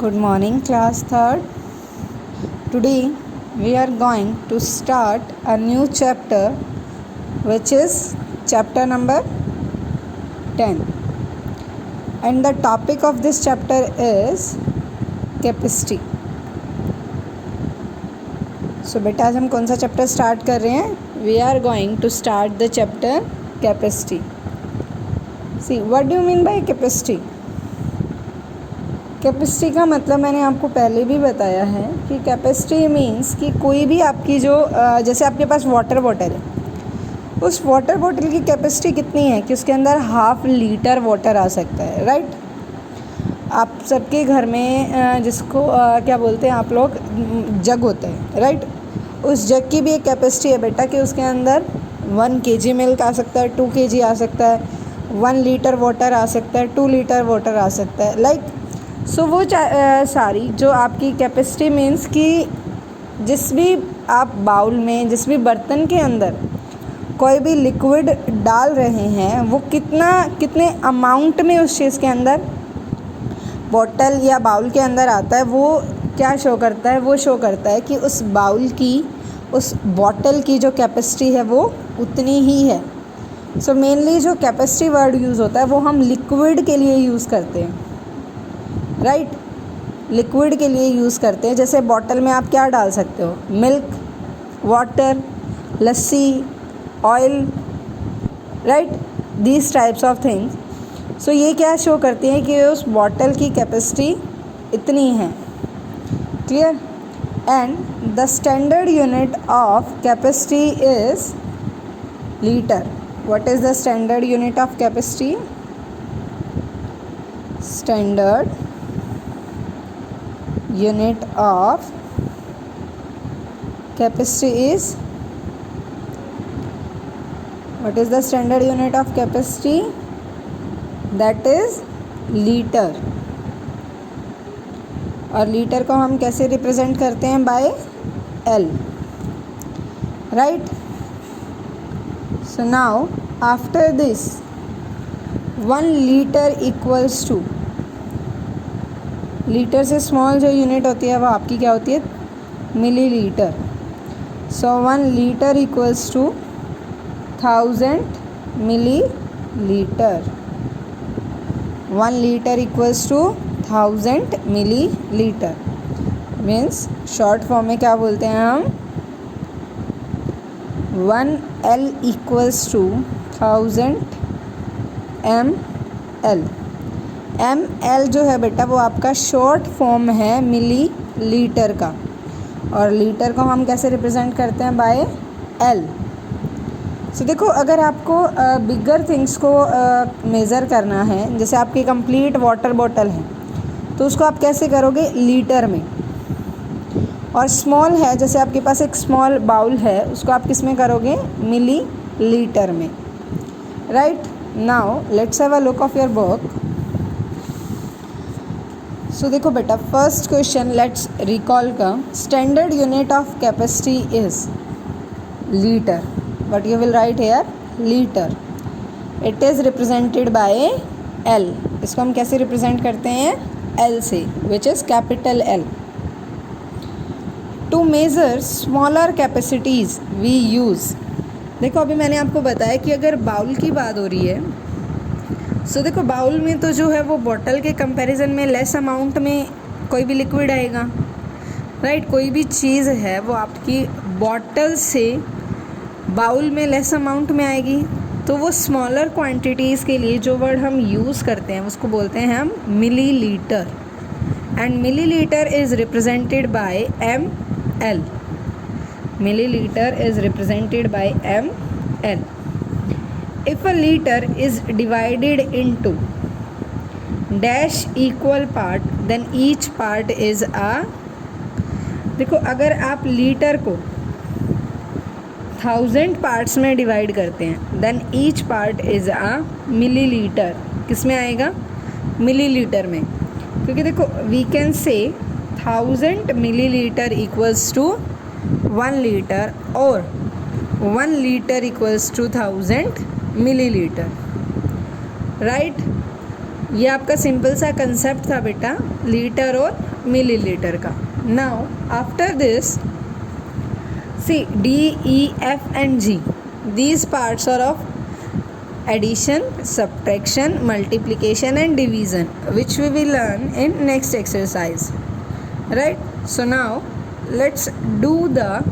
Good morning, class third. Today we are going to start a new chapter, which is chapter number 10. And the topic of this chapter is capacity. So बेटा आज हम कौन सा chapter start कर रहे हैं? We are going to start the chapter capacity. See, what do you mean by capacity? Capacity का मतलब मैंने आपको पहले भी बताया है कि कैपेसिटी मीन्स कि कोई भी आपकी जो जैसे आपके पास वाटर बॉटल है, उस वाटर बॉटल की कैपेसिटी कितनी है कि उसके अंदर 1/2 लीटर वाटर आ सकता है, राइट। आप सबके घर में जिसको क्या बोलते हैं आप लोग, जग होता है, राइट। उस जग की भी एक कैपेसिटी है बेटा कि उसके अंदर 1 kg मिल्क आ सकता है, 2 kg आ सकता है, 1 लीटर वाटर आ सकता है, 2 लीटर वाटर आ सकता है, लाइक सो वो सारी जो आपकी कैपेसिटी मीन्स कि जिस भी आप बाउल में, जिस भी बर्तन के अंदर कोई भी लिक्विड डाल रहे हैं, वो कितने अमाउंट में उस चीज़ के अंदर बॉटल या बाउल के अंदर आता है, वो क्या शो करता है? वो शो करता है कि उस बाउल की, उस बॉटल की जो कैपेसिटी है वो उतनी ही है। सो मेनली जो कैपेसिटी वर्ड यूज़ होता है वो हम लिक्विड के लिए यूज़ करते हैं, राइट। लिक्विड के लिए यूज़ करते हैं। जैसे बॉटल में आप क्या डाल सकते हो? Milk, water, lassi, oil, right, these types of things. So ये क्या शो करती हैं कि उस बॉटल की कैपेसिटी इतनी है, clear. And the standard unit of capacity is litre. What is the standard unit of capacity? Standard unit of capacity is, what is the standard unit of capacity? That is liter. और litre को हम कैसे represent करते हैं? By L, right. So now after this 1 litre equals to, litre से small जो unit होती है वो आपकी क्या होती है? Millilitre. So 1 litre equals to 1000 millilitre. 1 litre equals to 1000 millilitre. Means short form में क्या बोलते हैं हम? 1L equals to 1000 ml. ml जो है बेटा वो आपका शॉर्ट फॉर्म है मिली लीटर का, और लीटर को हम कैसे रिप्रेजेंट करते हैं? By L. सो देखो, अगर आपको बिगर थिंग्स को मेज़र करना है, जैसे आपकी कंप्लीट वाटर बॉटल है तो उसको आप कैसे करोगे? लीटर में. और स्मॉल है, जैसे आपके पास एक स्मॉल बाउल है, उसको आप किस में करोगे? मिली लीटर में, right. Now let's have a look of your book. So देखो बेटा, फर्स्ट क्वेश्चन लेट्स रिकॉल का standard unit of capacity is litre. But you will write here litre. It is represented by L. इसको हम कैसे represent करते हैं? L से, which is capital L. To measure smaller capacities we use. देखो अभी मैंने आपको बताया कि अगर बाउल की बात हो रही है, सो देखो बाउल में तो जो है वो बॉटल के कंपैरिजन में लेस अमाउंट में कोई भी लिक्विड आएगा, राइट। कोई भी चीज़ है वो आपकी बॉटल से बाउल में लेस अमाउंट में आएगी, तो वो स्मॉलर क्वांटिटीज़ के लिए जो वर्ड हम यूज़ करते हैं उसको बोलते हैं हम millilitre. And millilitre is represented bye ml. Millilitre is represented bye ml. If a liter is divided into dash equal part, then each part is a. देखो अगर आप लीटर को 1000 पार्ट्स में डिवाइड करते हैं, then each part is a millilitre. किस में आएगा? मिलीलीटर में. क्योंकि देखो we can say 1000 millilitre equals to 1 litre, और 1 litre equals to 1000 millilitre, right. ये आपका सिंपल सा कंसेप्ट था बेटा, लीटर और मिलीलीटर का। Now after this C D, E, F and G, these parts are of addition, subtraction, multiplication and division, which we will learn in next exercise, right? So now let's do the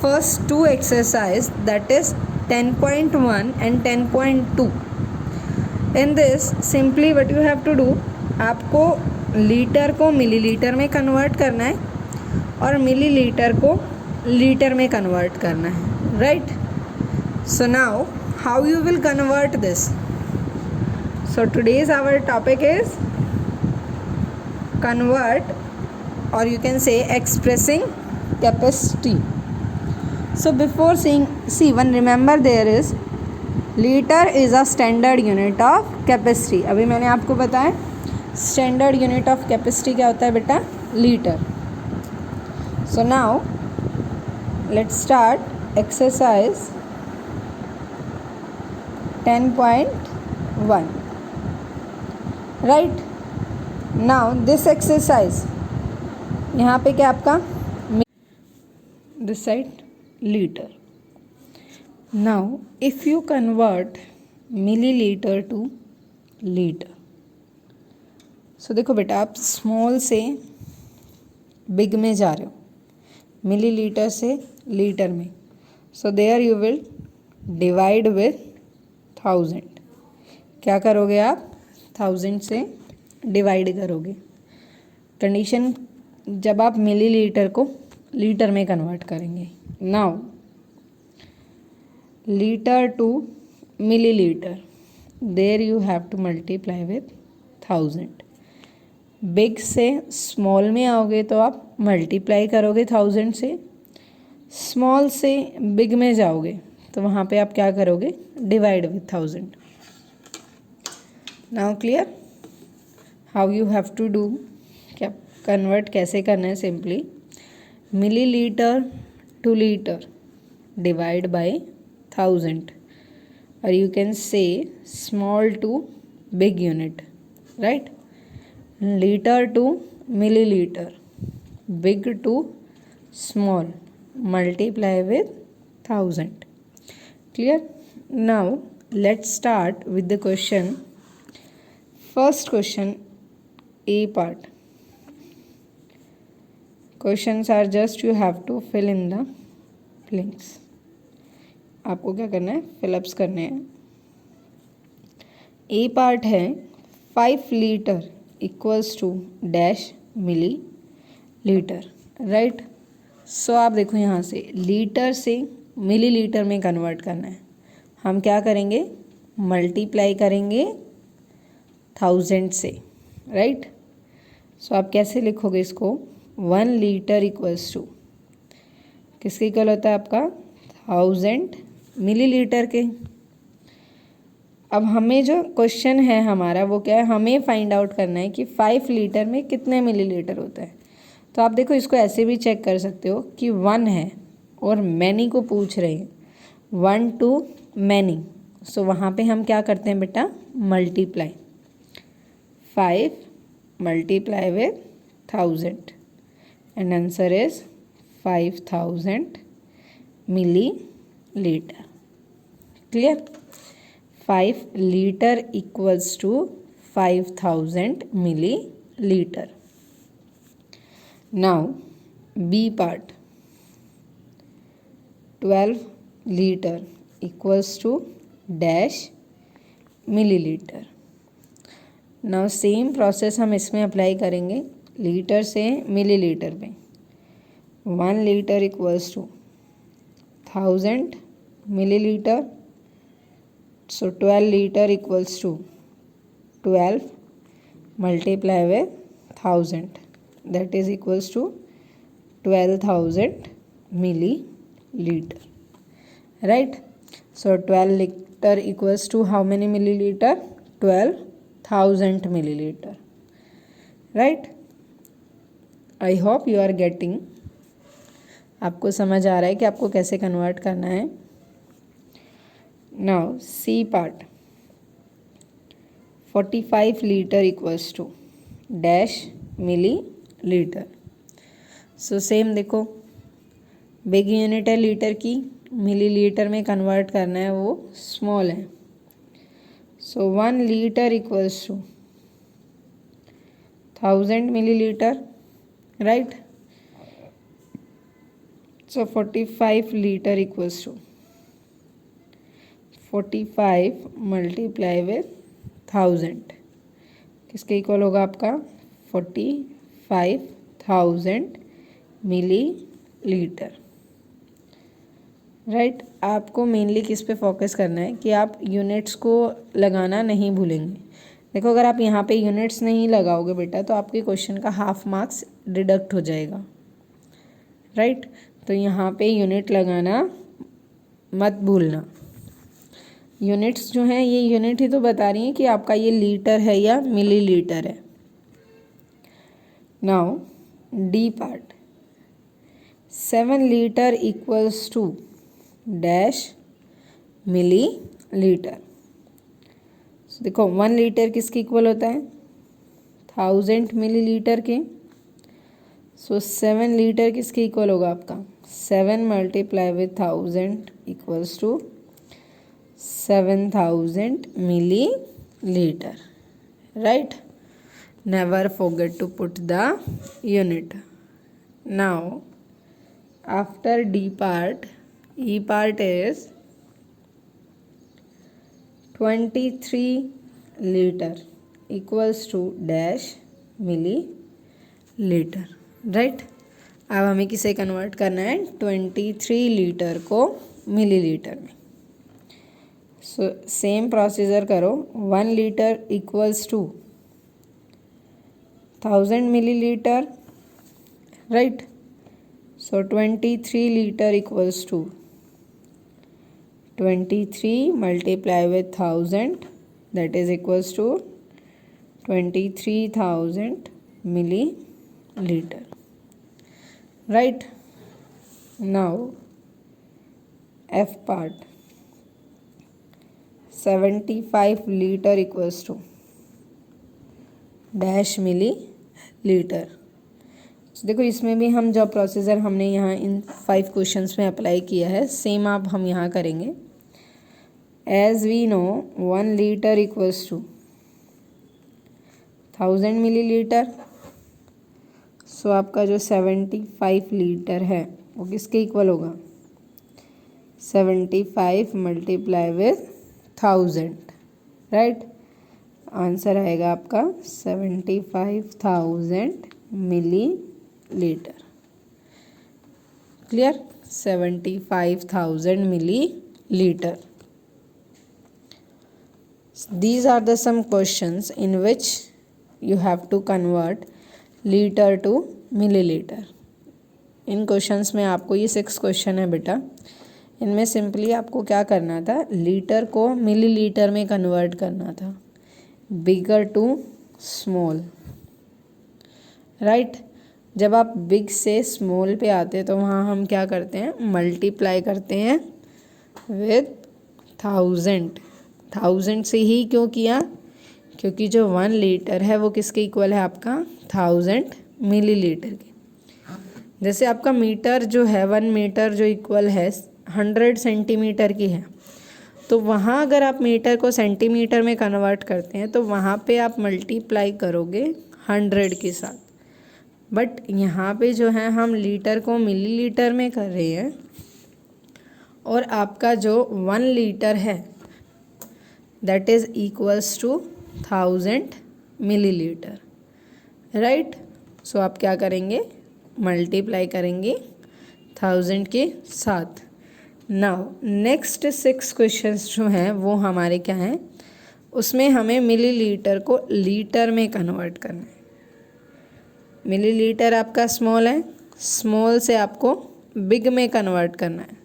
first two exercise, that is 10.1 and 10.2. in this simply what you have to do, आपको litre को millilitre में convert करना है और millilitre को litre में convert करना है, right? So now how you will convert this? So today's our topic is convert, or you can say expressing capacity. So before seeing, see one, remember there is litre is a standard unit of capacity. अभी मैंने आपको बताया standard unit of capacity क्या होता है बेटा, litre. So now let's start exercise 10.1. Right now this exercise, यहाँ पे क्या आपका this side litre. Now if you convert milliliter to liter, so देखो बेटा आप स्मॉल से बिग में जा रहे हो, मिलीलीटर से लीटर में. So there you will divide with 1000. क्या करोगे आप, 1000 से डिवाइड करोगे. कंडीशन जब आप मिलीलीटर को लीटर में कन्वर्ट करेंगे. Now litre to millilitre, there you have to multiply with 1000. Big से स्मॉल में आओगे तो आप मल्टीप्लाई करोगे 1000 से. स्मॉल से बिग में जाओगे तो वहाँ पे आप क्या करोगे, divide with 1000. Now clear how you have to do, क्या कन्वर्ट कैसे करना है. Simply millilitre to litre divide by 1000, or you can say small to big unit, right? Liter to milliliter, big to small, multiply with 1000. Clear? Now let's start with the question. First question, A part. Questions are just you have to fill in the blanks. आपको क्या करना है, fill-ups करने हैं. ए part है 5 litre equals to dash millilitre, right? So आप देखो यहाँ से लीटर से मिलीलीटर में कन्वर्ट करना है. हम क्या करेंगे, मल्टीप्लाई करेंगे 1000 से, राइट? सो आप कैसे लिखोगे इसको, 1 लीटर इक्वल्स टू किसके इक्वल होता है आपका, 1000 मिलीलीटर के. अब हमें जो क्वेश्चन है हमारा वो क्या है, हमें फाइंड आउट करना है कि 5 लीटर में कितने मिलीलीटर होता है. तो आप देखो इसको ऐसे भी चेक कर सकते हो कि 1 है और मैनी को पूछ रहे हैं, 1 टू मैनी. सो वहाँ पे हम क्या करते हैं बेटा, multiply. 5 multiply with 1000 and answer is 5000 millilitre. Clear? 5 litre equals to 5000 millilitre. Now B part, 12 litre equals to dash millilitre. Now same process हम इसमें अप्लाई करेंगे, लीटर से मिलीलीटर में. 1 litre equals to 1000 millilitre. So 12 liter equals to 12 multiply with 1000, that is equals to 12,000 milliliter, right? So 12 liter equals to how many milliliter, 12,000 milliliter, right? I hope you are getting, आपको समझ आ रहा है कि आपको कैसे convert करना है. Now C part, 45 liter equals to dash milliliter. Litre. So same देखो, बिग यूनिट है लीटर की, मिलीलीटर में कन्वर्ट करना है वो स्मॉल है। So 1 litre equals to 1000 millilitre, right. So 45 litre equals to 45 multiply with 1000 किसके इक्वल होगा आपका 45,000 मिली लीटर, राइट। आपको मेनली किस पे फोकस करना है कि आप यूनिट्स को लगाना नहीं भूलेंगे। देखो अगर आप यहाँ पे यूनिट्स नहीं लगाओगे बेटा तो आपके क्वेश्चन का हाफ मार्क्स डिडक्ट हो जाएगा, राइट। तो यहाँ पे यूनिट लगाना मत भूलना। यूनिट्स जो हैं ये यूनिट ही तो बता रही हैं कि आपका ये लीटर है या मिलीलीटर है। Now D part, 7 litre equals to dash millilitre. देखो 1 लीटर किसके इक्वल होता है 1000 मिलीलीटर के। सो 7 लीटर किसके इक्वल होगा आपका 7 multiply with 1000 equals to 7000 milliliter, right? Never forget to put the unit. Now after D part, E part is 23 liter equals to dash milliliter, right? अब हमें किसे कन्वर्ट करना है 23 लीटर को मिलीलीटर में। सो सेम प्रोसीजर करो, 1 litre equals to 1000 millilitre, right. So 23 litre equals to 23 multiply with 1000 that is equals to 23,000 millilitre, right. Now F part, 75 litre equals to dash millilitre. देखो इसमें भी हम जो procedure हमने यहाँ इन 5 questions में apply किया है सेम आप हम यहाँ करेंगे। As we know 1 litre equals to 1000 millilitre. So आपका जो 75 लीटर है वो किसके इक्वल होगा 75 मल्टीप्लाई विथ 1000, राइट। आंसर आएगा आपका 75,000 millilitre, clear. 75,000 millilitre. These are the some questions in which you have to convert litre to millilitre. इन questions में आपको ये 6 क्वेश्चन है बेटा, इनमें सिंपली आपको क्या करना था लीटर को मिलीलीटर में कन्वर्ट करना था, बिगर टू स्मॉल, राइट। जब आप बिग से स्मॉल पे आते हैं तो वहाँ हम क्या करते हैं मल्टीप्लाई करते हैं विथ 1000 से ही क्यों किया क्योंकि जो 1 लीटर है वो किसके इक्वल है आपका 1000 मिलीलीटर के। जैसे आपका मीटर जो है 1 मीटर जो इक्वल है 100 सेंटीमीटर की है, तो वहाँ अगर आप मीटर को सेंटीमीटर में कन्वर्ट करते हैं तो वहाँ पे आप मल्टीप्लाई करोगे 100 के साथ। बट यहाँ पे जो है हम लीटर को मिलीलीटर में कर रहे हैं और आपका जो 1 लीटर है that is equals to 1000 millilitre, right. So आप क्या करेंगे मल्टीप्लाई करेंगे 1000 के साथ। नाउ नेक्स्ट 6 क्वेश्चंस जो हैं वो हमारे क्या हैं उसमें हमें मिलीलीटर को लीटर में कन्वर्ट करना है। मिलीलीटर आपका स्मॉल है, स्मॉल से आपको बिग में कन्वर्ट करना है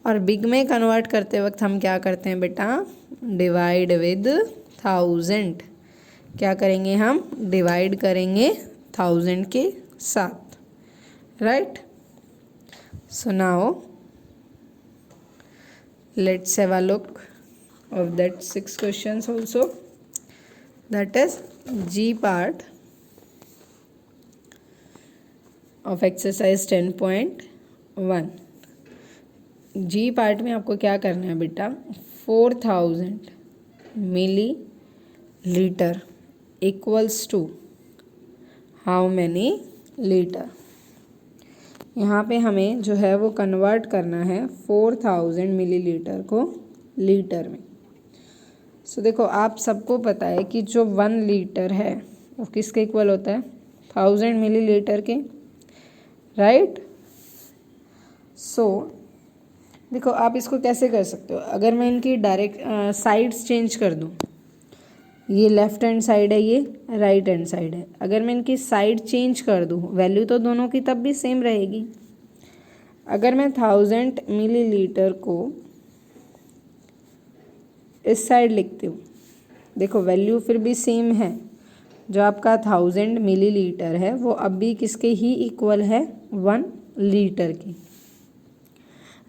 और बिग में कन्वर्ट करते वक्त हम क्या करते हैं बेटा डिवाइड विद 1000। क्या करेंगे हम डिवाइड करेंगे 1000 के साथ, right. So now let's have a look of that 6 questions also, that is G part, of exercise 10.1। G part में आपको क्या करना है बेटा, 4000 millilitre equals to how many litre. यहाँ पे हमें जो है वो कन्वर्ट करना है 4000 मिलीलीटर को लीटर में। सो देखो, आप सबको पता है कि जो 1 लीटर है वो किसके इक्वल होता है, 1000 मिलीलीटर के, राइट। सो देखो, आप इसको कैसे कर सकते हो, अगर मैं इनकी डायरेक्ट साइड्स चेंज कर दूँ, ये लेफ्ट हैंड साइड है, ये राइट हैंड साइड है, अगर मैं इनकी साइड चेंज कर दूँ, वैल्यू तो दोनों की तब भी सेम रहेगी। अगर मैं 1000 मिलीलीटर को इस साइड लिखती हूँ, देखो वैल्यू फिर भी सेम है, जो आपका 1000 मिलीलीटर है वो अब भी किसके ही इक्वल है, 1 लीटर की,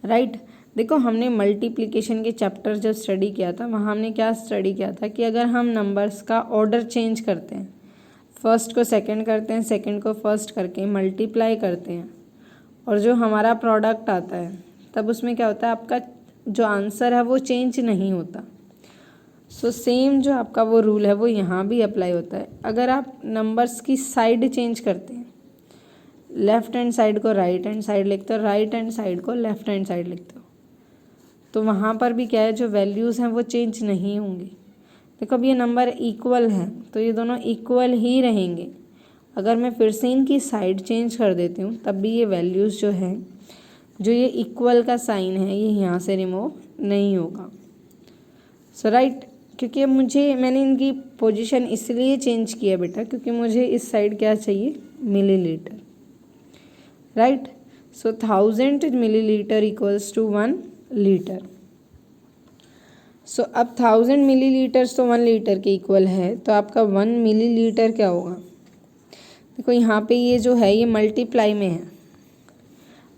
राइट। देखो, हमने मल्टीप्लिकेशन के चैप्टर जब स्टडी किया था, वहाँ हमने क्या स्टडी किया था कि अगर हम नंबर्स का ऑर्डर चेंज करते हैं, फर्स्ट को सेकंड करते हैं, सेकंड को फर्स्ट करके मल्टीप्लाई करते हैं, और जो हमारा प्रोडक्ट आता है तब उसमें क्या होता है, आपका जो आंसर है वो चेंज नहीं होता। सो सेम जो आपका वो रूल है वो यहाँ भी अप्लाई होता है। अगर आप नंबर्स की साइड चेंज करते हैं, लेफ्ट हैंड साइड को राइट हैंड साइड लिखते हो, राइट हैंड साइड को लेफ्ट हैंड साइड लिखते हो, तो वहाँ पर भी क्या है, जो वैल्यूज़ हैं वो चेंज नहीं होंगी। देखो, अब ये नंबर इक्वल है तो ये दोनों इक्वल ही रहेंगे। अगर मैं फिर से इनकी साइड चेंज कर देती हूँ तब भी ये वैल्यूज़ जो है, जो ये इक्वल का साइन है, ये यहाँ से रिमूव नहीं होगा। सो राइट, क्योंकि अब मैंने इनकी पोजीशन इसलिए चेंज किया बेटा, क्योंकि मुझे इस साइड क्या चाहिए, millilitre, right. So 1000 millilitre equals to 1 litre. So अब 1000 मिलीलीटर्स तो 1 लीटर के इक्वल है, तो आपका 1 मिलीलीटर क्या होगा। देखो, यहाँ पे ये जो है ये मल्टीप्लाई में है,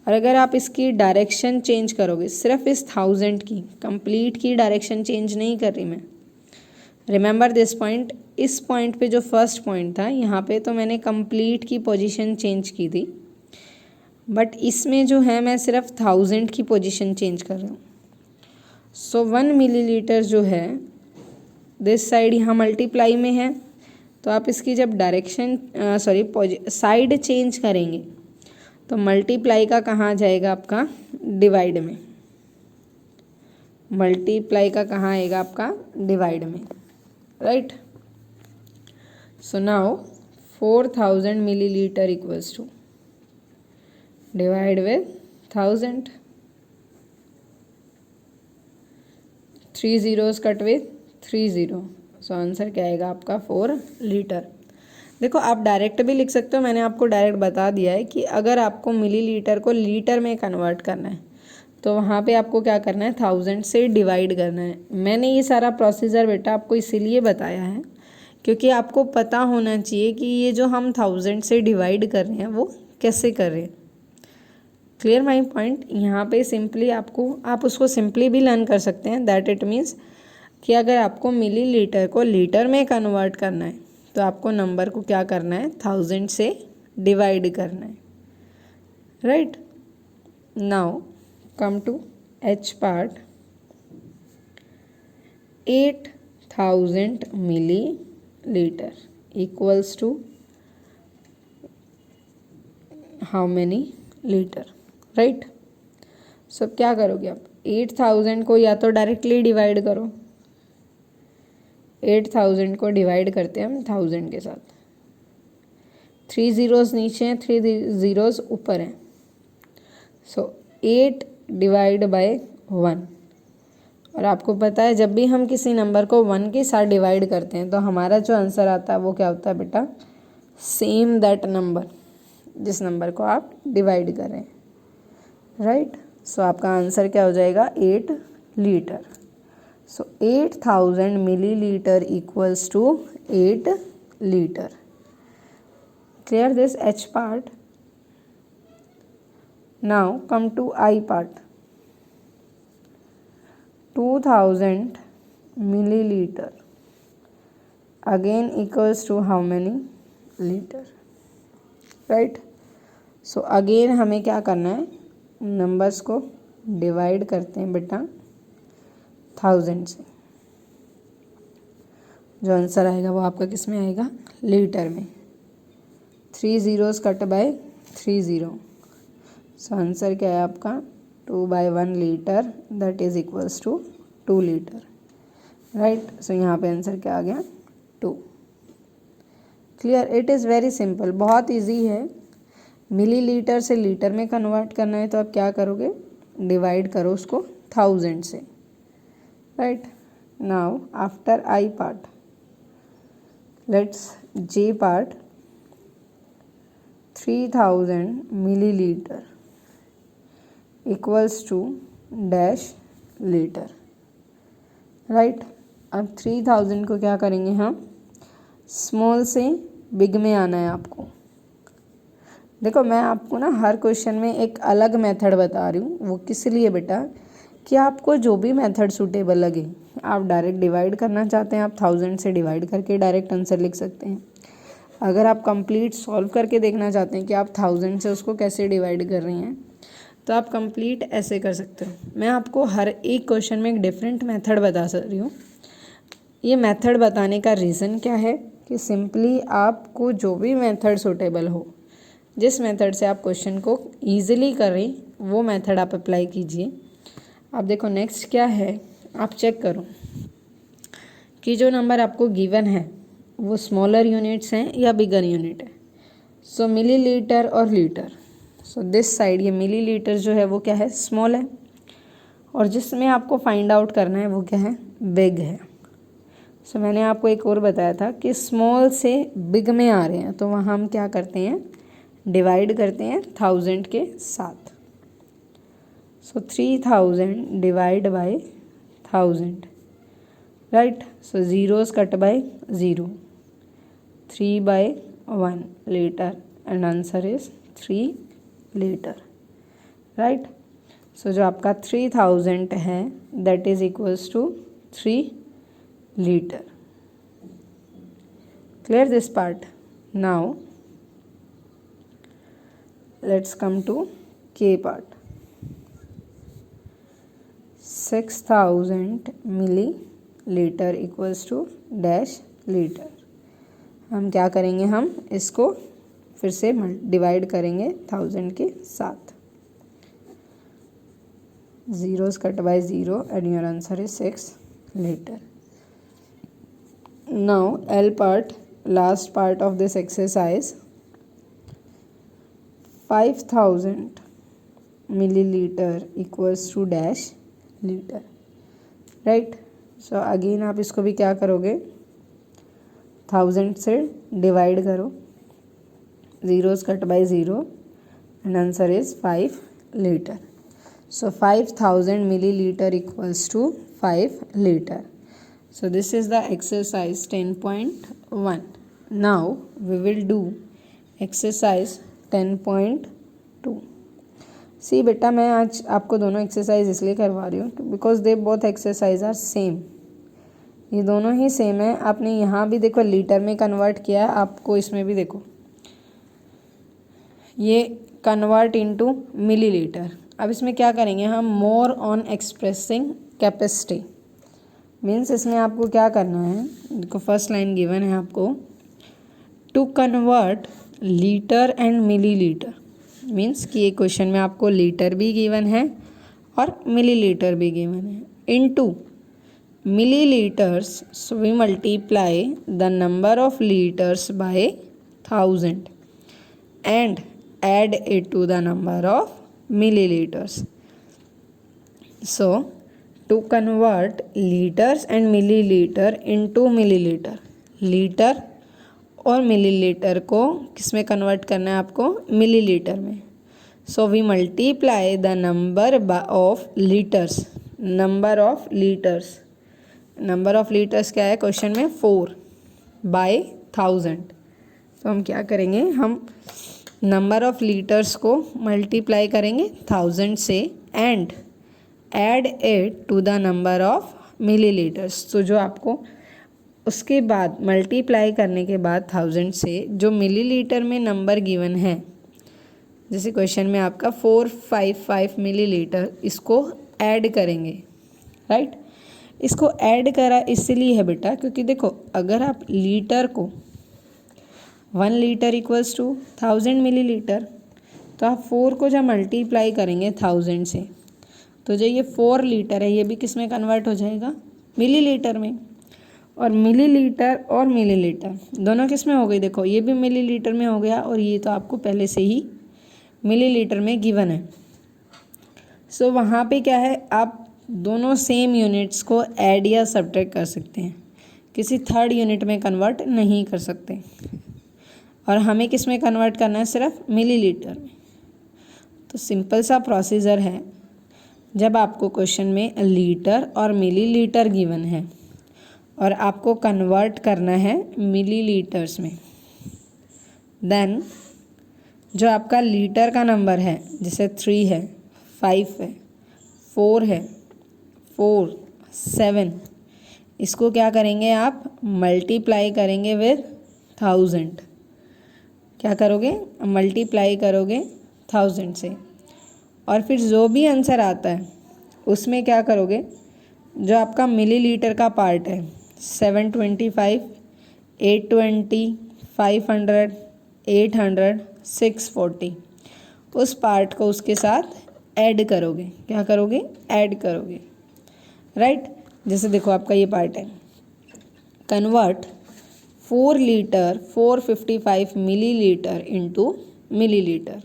और अगर आप इसकी डायरेक्शन चेंज करोगे, सिर्फ इस 1000 की कंप्लीट की डायरेक्शन चेंज नहीं कर रही मैं, रिमेंबर दिस पॉइंट। इस पॉइंट पे जो फर्स्ट पॉइंट था, यहाँ पे तो मैंने कंप्लीट की पोजीशन चेंज की थी, बट इसमें जो है मैं सिर्फ 1000 की पोजीशन चेंज कर रहा हूँ। सो 1 मिलीलीटर जो है दिस साइड यहाँ मल्टीप्लाई में है, तो आप इसकी जब डायरेक्शन साइड चेंज करेंगे तो मल्टीप्लाई का कहाँ जाएगा, आपका डिवाइड में। मल्टीप्लाई का कहाँ आएगा, आपका डिवाइड में, right. So now 4000 millilitre equals to divide with 1000, 3 zeros cut with 3 0। So answer क्या आएगा आपका, 4 लीटर। देखो, आप डायरेक्ट भी लिख सकते हो, मैंने आपको डायरेक्ट बता दिया है कि अगर आपको मिलीलीटर को लीटर में कन्वर्ट करना है तो वहाँ पे आपको क्या करना है, 1000 से डिवाइड करना है। मैंने ये सारा प्रोसीजर बेटा आपको इसीलिए बताया है क्योंकि आपको पता होना चाहिए कि ये जो हम 1000 से डिवाइड कर रहे हैं वो कैसे कर रहे हैं। Clear my point. यहाँ पे सिंपली आप उसको सिंपली भी लर्न कर सकते हैं, दैट इट मीन्स कि अगर आपको मिलीलीटर को लीटर में कन्वर्ट करना है तो आपको नंबर को क्या करना है, 1000 से डिवाइड करना है, right. Now come to H part. 8000 millilitre equals to how many litre, right. So क्या करोगे आप, 8000 को या तो डायरेक्टली डिवाइड करो, 8000 को डिवाइड करते हैं हम 1000 के साथ, 3 zeros नीचे हैं, 3 zeros ऊपर हैं। सो 8 डिवाइड बाय 1, और आपको पता है जब भी हम किसी नंबर को 1 के साथ डिवाइड करते हैं तो हमारा जो आंसर आता है वो क्या होता है बेटा, सेम दैट नंबर जिस नंबर को आप डिवाइड कर रहे हैं, राइट। सो आपका आंसर क्या हो जाएगा, 8 litre. So 8000 millilitre equals to 8 litre. Clear this H part. Now come to I part. 2000 milliliter again equals to how many liter, right? So again हमें क्या करना है, नंबर्स को डिवाइड करते हैं बेटा 1000 से। जो आंसर आएगा वो आपका किस में आएगा, लीटर में। 3 zeros cut by 3 0। So answer क्या है आपका 2/1 litre, that is equals to 2 litre, right. So यहाँ पे आंसर क्या आ गया, 2। Clear, it is very simple, बहुत इजी है। मिलीलीटर से लीटर में कन्वर्ट करना है तो आप क्या करोगे, डिवाइड करो उसको 1000 से, right. Now after I part, let's J part. 3000 millilitre equals to dash litre, right. अब 3000 को क्या करेंगे हम, स्मॉल से बिग में आना है आपको। देखो मैं आपको ना हर क्वेश्चन में एक अलग मेथड बता रही हूँ, वो किस लिए बेटा, कि आपको जो भी मेथड सूटेबल लगे। आप डायरेक्ट डिवाइड करना चाहते हैं, आप 1000 से डिवाइड करके डायरेक्ट आंसर लिख सकते हैं। अगर आप कंप्लीट सॉल्व करके देखना चाहते हैं कि आप 1000 से उसको कैसे डिवाइड कर रही हैं, तो आप कंप्लीट ऐसे कर सकते हो। मैं आपको हर एक क्वेश्चन में एक डिफरेंट मेथड बता रही हूँ। ये मेथड बताने का रीज़न क्या है कि सिंपली आपको जो भी मेथड सूटेबल हो, जिस मेथड से आप क्वेश्चन को ईजिली कर रही, वो मेथड आप अप्लाई कीजिए। आप देखो नेक्स्ट क्या है, आप चेक करो कि जो नंबर आपको गिवन है वो स्मॉलर यूनिट्स हैं या बिगर यूनिट है। सो मिलीलीटर और लीटर, सो दिस साइड ये मिलीलीटर जो है वो क्या है, स्मॉल है, और जिसमें आपको फाइंड आउट करना है वो क्या है, बिग है। सो मैंने आपको एक और बताया था कि स्मॉल से बिग में आ रहे हैं तो वहाँ हम क्या करते हैं, डिवाइड करते हैं 1000 के साथ। So 3000 divide by 1000, right. So zeros cut by 0, 3/1 litre and answer is 3 litre, right. So जो आपका 3000 है that is equals to 3 litre. Clear this part. Now let's come to K part. 6000 milliliter equals to dash litre. हम क्या करेंगे, हम इसको फिर से डिवाइड करेंगे 1000 के साथ। zeros cut by 0 and your answer is 6 liter. Now L part, last part of this exercise, 5000 milliliter equals to dash litre, right. So again आप इसको भी क्या करोगे, 1000 से डिवाइड करो, zeros cut by 0 and answer is 5 litre. So 5000 millilitre equals to 5 litre. So this is the exercise 10.1. Now we will do exercise 10.2. See बेटा मैं आज आपको दोनों एक्सरसाइज इसलिए करवा रही हूँ because they both exercise are same. ये दोनों ही सेम है। आपने यहाँ भी देखो लीटर में कन्वर्ट किया है, आपको इसमें भी देखो ये कन्वर्ट इनटू मिलीलीटर। अब इसमें क्या करेंगे हम, more on expressing capacity. Means इसमें आपको क्या करना है, देखो फर्स्ट लाइन गिवन है आपको, to convert litre and millilitre. Means कि ये क्वेश्चन में आपको लीटर भी गिवन है और मिलीलीटर भी गिवन है, into millilitres. So we multiply the number of litres by 1000 and add it to the number of milliliters. So to convert liters and milliliter into milliliter, litre और millilitre को किस में convert करना है आपको, millilitre में। So we multiply the number of litres, number of litres, number of litres क्या है क्वेश्चन में 4 बाय 1000। तो हम क्या करेंगे, हम नंबर ऑफ लीटर्स को मल्टीप्लाई करेंगे 1000 से and add it to the number of millilitres. तो जो आपको उसके बाद मल्टीप्लाई करने के बाद 1000 से जो मिलीलीटर में नंबर गिवन है जैसे क्वेश्चन में आपका 455 मिलीलीटर इसको ऐड करेंगे, राइट। इसको ऐड करा इसलिए है बेटा क्योंकि देखो अगर आप लीटर को 1 लीटर इक्वल्स टू 1000 मिलीलीटर, तो आप 4 को जब मल्टीप्लाई करेंगे 1000 से तो जो ये 4 लीटर है ये भी किस में कन्वर्ट हो जाएगा, मिलीलीटर में। और मिलीलीटर दोनों किस में हो गई, देखो ये भी मिलीलीटर में हो गया और ये तो आपको पहले से ही मिलीलीटर में गिवन है। सो वहाँ पे क्या है, आप दोनों सेम यूनिट्स को ऐड या सब्ट्रैक्ट कर सकते हैं, किसी थर्ड यूनिट में कन्वर्ट नहीं कर सकते। और हमें किस में कन्वर्ट करना है, सिर्फ मिलीलीटर में। तो सिंपल सा प्रोसीजर है, जब आपको क्वेश्चन में लीटर और मिलीलीटर गिवन है और आपको कन्वर्ट करना है मिलीलीटर्स में, देन जो आपका लीटर का नंबर है जैसे 3 है, 5 है, 4 है, 4, 7, इसको क्या करेंगे आप मल्टीप्लाई करेंगे विद 1000। क्या करोगे, मल्टीप्लाई करोगे 1000 से और फिर जो भी आंसर आता है उसमें क्या करोगे, जो आपका मिलीलीटर का पार्ट है 725, 820, 500, 800, 640, उस पार्ट को उसके साथ ऐड करोगे। क्या करोगे, ऐड करोगे, राइट। जैसे देखो आपका ये पार्ट है, convert 4 litre 455 millilitre into millilitre.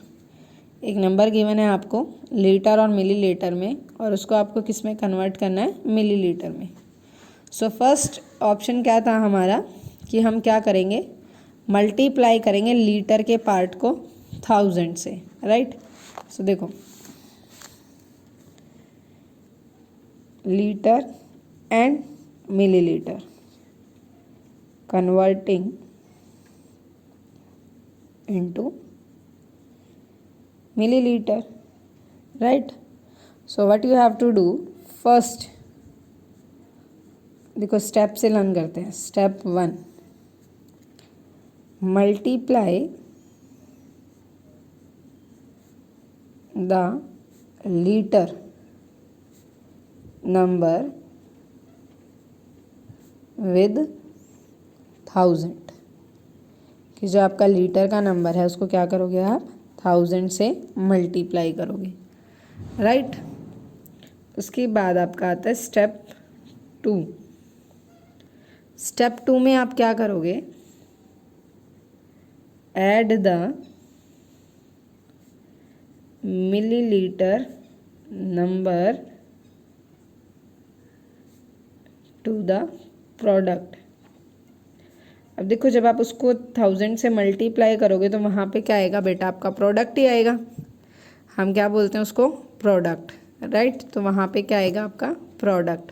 एक नंबर गिवन है आपको लीटर और मिलीलीटर में और उसको आपको किस में कन्वर्ट करना है, मिलीलीटर में। सो फर्स्ट ऑप्शन क्या था हमारा कि हम क्या करेंगे, मल्टीप्लाई करेंगे लीटर के पार्ट को 1000 से, राइट। सो देखो litre and millilitre converting into millilitre, right. So what you have to do, first देखो स्टेप से लर्न करते हैं। Step 1, multiply the litre number with 1000, कि जो आपका लीटर का नंबर है उसको क्या करोगे आप 1000 से मल्टीप्लाई करोगे, राइट। उसके बाद आपका आता है स्टेप 2। स्टेप 2 में आप क्या करोगे, add the millilitre number to the product. अब देखो जब आप उसको 1000 से मल्टीप्लाई करोगे तो वहाँ पे क्या आएगा बेटा, आपका प्रोडक्ट ही आएगा। हम क्या बोलते हैं उसको, प्रोडक्ट, राइट। तो वहाँ पे क्या आएगा आपका प्रोडक्ट।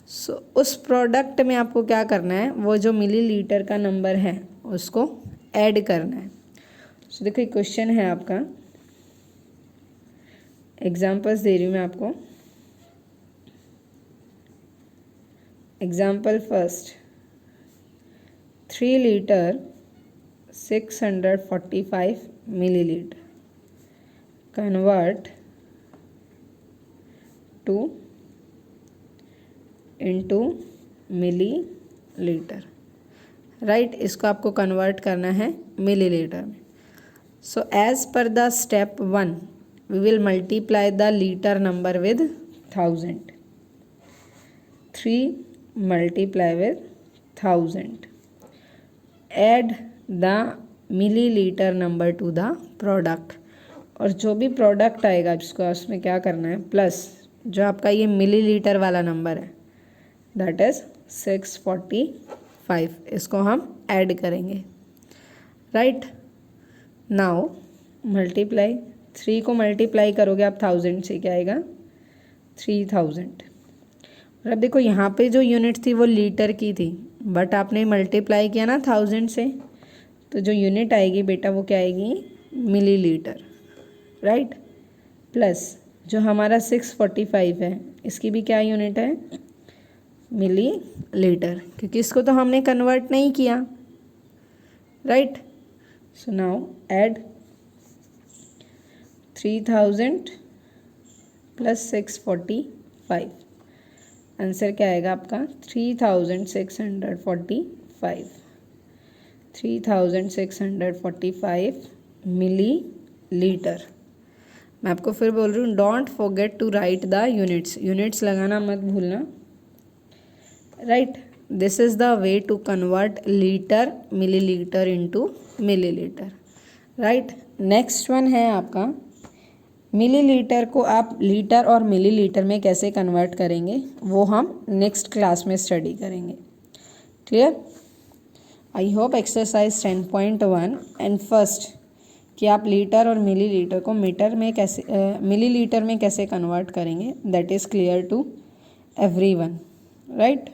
सो उस प्रोडक्ट में आपको क्या करना है, वो जो मिलीलीटर का नंबर है उसको ऐड करना है। सो देखो एक क्वेश्चन है आपका, एग्जाम्पल्स दे रही हूँ मैं आपको। Example first, 3 litre 645 millilitre convert to into millilitre, right. इसको आपको कन्वर्ट करना है मिलीलीटर में। So as per the step 1 we will multiply the litre number with 1000। 3 multiply with 1000, add the millilitre number to the product, और जो भी product आएगा जिसको उसमें क्या करना है प्लस जो आपका ये मिलीलीटर वाला नंबर है दैट इज 645, इसको हम ऐड करेंगे, राइट। नाउ मल्टीप्लाई, 3 को मल्टीप्लाई करोगे आप 1000 से, क्या आएगा 3000। और अब देखो यहाँ पे जो यूनिट थी वो लीटर की थी, बट आपने मल्टीप्लाई किया ना 1000 से, तो जो यूनिट आएगी बेटा वो क्या आएगी, मिलीलीटर, राइट। प्लस जो हमारा 645 है इसकी भी क्या यूनिट है, मिलीलीटर, क्योंकि इसको तो हमने कन्वर्ट नहीं किया, right. So now add 3000 plus 645, answer क्या आएगा आपका 3645 मिली लीटर। मैं आपको फिर बोल रही हूँ, don't forget to write the units, units लगाना मत भूलना, right. This is the way to convert litre millilitre into millilitre, right. Next one है आपका मिलीलीटर को आप लीटर और मिलीलीटर में कैसे कन्वर्ट करेंगे, वो हम नेक्स्ट क्लास में स्टडी करेंगे। Clear? I hope exercise 10.1 and first कि आप लीटर और मिलीलीटर को मीटर में कैसे मिलीलीटर में कैसे कन्वर्ट करेंगे, that is clear to everyone, right.